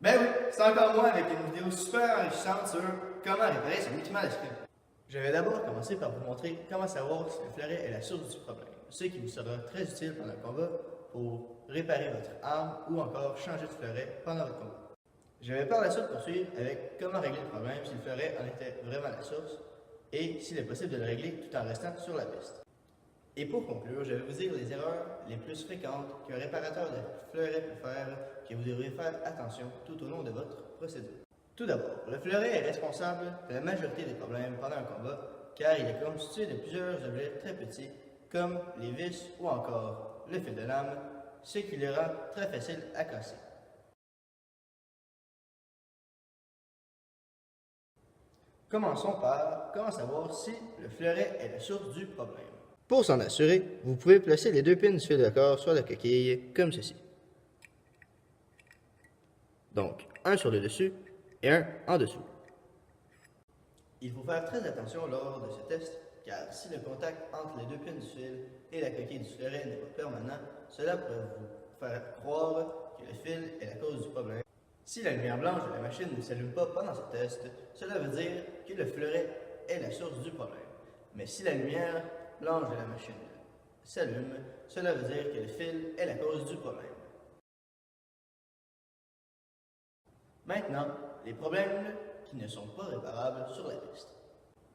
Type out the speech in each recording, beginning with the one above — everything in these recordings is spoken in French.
Ben oui, c'est encore moi avec une vidéo super enrichissante sur comment réparer son équipement d'escrime. Je vais d'abord commencer par vous montrer comment savoir si le fleuret est la source du problème, ce qui vous sera très utile pendant le combat pour réparer votre arme ou encore changer de fleuret pendant votre combat. Je vais par la suite poursuivre avec comment régler le problème si le fleuret en était vraiment la source et s'il est possible de le régler tout en restant sur la piste. Et pour conclure, je vais vous dire les erreurs les plus fréquentes qu'un réparateur de fleuret peut faire que vous devrez faire attention tout au long de votre procédure. Tout d'abord, le fleuret est responsable de la majorité des problèmes pendant un combat car il est constitué de plusieurs objets très petits comme les vis ou encore le fil de lame, ce qui le rend très facile à casser. Commençons par comment savoir si le fleuret est la source du problème. Pour s'en assurer, vous pouvez placer les deux pins du fil de corps sur la coquille, comme ceci. Donc, un sur le dessus et un en dessous. Il faut faire très attention lors de ce test, car si le contact entre les deux pins du fil et la coquille du fleuret n'est pas permanent, cela pourrait vous faire croire que le fil est la cause du problème. Si la lumière blanche de la machine ne s'allume pas pendant ce test, cela veut dire que le fleuret est la source du problème. Mais si la lumière blanche de la machine s'allume, cela veut dire que le fil est la cause du problème. Maintenant, les problèmes qui ne sont pas réparables sur la piste.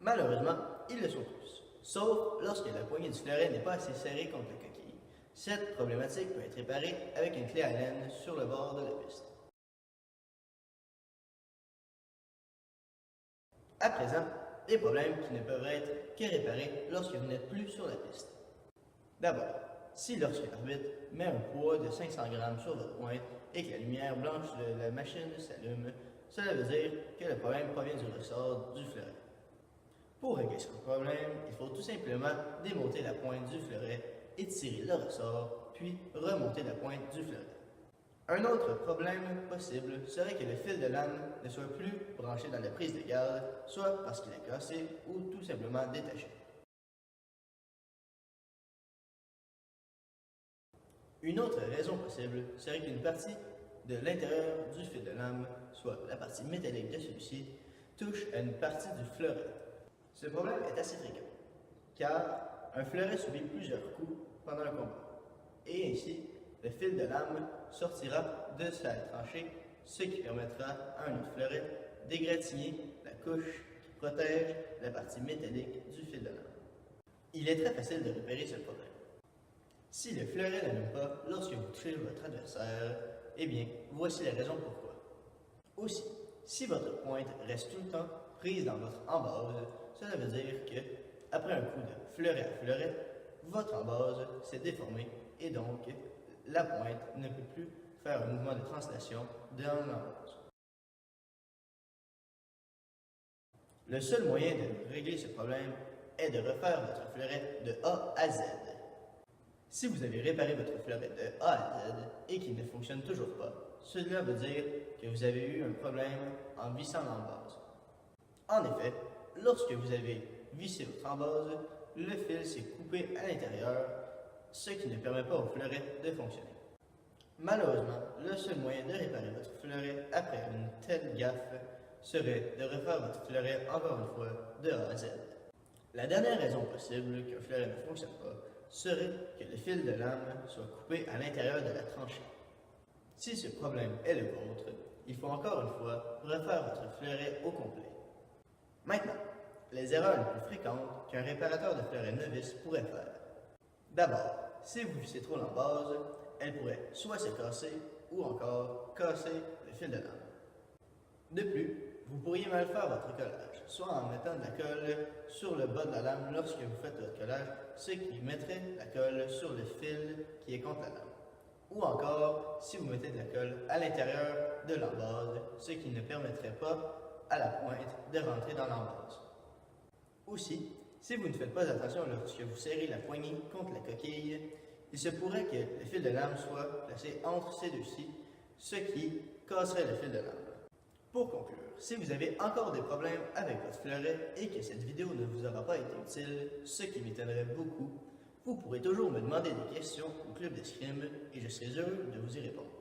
Malheureusement, ils le sont tous, sauf lorsque la poignée du fleuret n'est pas assez serrée contre la coquille. Cette problématique peut être réparée avec une clé à laine sur le bord de la piste. À présent, les problèmes qui ne peuvent être que réparés lorsque vous n'êtes plus sur la piste. D'abord, si lorsque l'arbitre met un poids de 500 g sur votre pointe et que la lumière blanche de la machine s'allume, cela veut dire que le problème provient du ressort du fleuret. Pour régler ce problème, il faut tout simplement démonter la pointe du fleuret et tirer le ressort, puis remonter la pointe du fleuret. Un autre problème possible serait que le fil de lame ne soit plus branché dans la prise de garde, soit parce qu'il est cassé ou tout simplement détaché. Une autre raison possible serait qu'une partie de l'intérieur du fil de lame, soit la partie métallique de celui-ci, touche à une partie du fleuret. Ce problème est assez fréquent, car un fleuret subit plusieurs coups pendant le combat, et ainsi le fil de lame sortira de sa tranchée, ce qui permettra à un autre fleuret d'égratigner la couche qui protège la partie métallique du fil de lame. Il est très facile de repérer ce problème. Si le fleuret n'allume pas lorsque vous touchez votre adversaire, eh bien, voici la raison pourquoi. Aussi, si votre pointe reste tout le temps prise dans votre embase, cela veut dire que, après un coup de fleuret à fleuret, votre embase s'est déformée et donc la pointe ne peut plus faire un mouvement de translation dans l'embase. Le seul moyen de régler ce problème est de refaire votre fleuret de A à Z. Si vous avez réparé votre fleuret de A à Z et qu'il ne fonctionne toujours pas, cela veut dire que vous avez eu un problème en vissant l'embase. En effet, lorsque vous avez vissé votre embase, le fil s'est coupé à l'intérieur, ce qui ne permet pas au fleuret de fonctionner. Malheureusement, le seul moyen de réparer votre fleuret après une telle gaffe serait de refaire votre fleuret encore une fois de A à Z. La dernière raison possible qu'un fleuret ne fonctionne pas serait que le fil de lame soit coupé à l'intérieur de la tranchée. Si ce problème est le vôtre, il faut encore une fois refaire votre fleuret au complet. Maintenant, les erreurs les plus fréquentes qu'un réparateur de fleuret novice pourrait faire. D'abord, si vous vissez trop l'embase, elle pourrait soit se casser ou encore casser le fil de lame. De plus, vous pourriez mal faire votre collage, soit en mettant de la colle sur le bas de la lame lorsque vous faites votre collage, ce qui mettrait la colle sur le fil qui est contre la lame. Ou encore, si vous mettez de la colle à l'intérieur de l'embase, ce qui ne permettrait pas à la pointe de rentrer dans l'embase. Aussi, si vous ne faites pas attention lorsque vous serrez la poignée contre la coquille, il se pourrait que le fil de lame soit placé entre ces deux-ci, ce qui casserait le fil de lame. Pour conclure, si vous avez encore des problèmes avec votre fleuret et que cette vidéo ne vous aura pas été utile, ce qui m'étonnerait beaucoup, vous pourrez toujours me demander des questions au club d'escrime et je serai heureux de vous y répondre.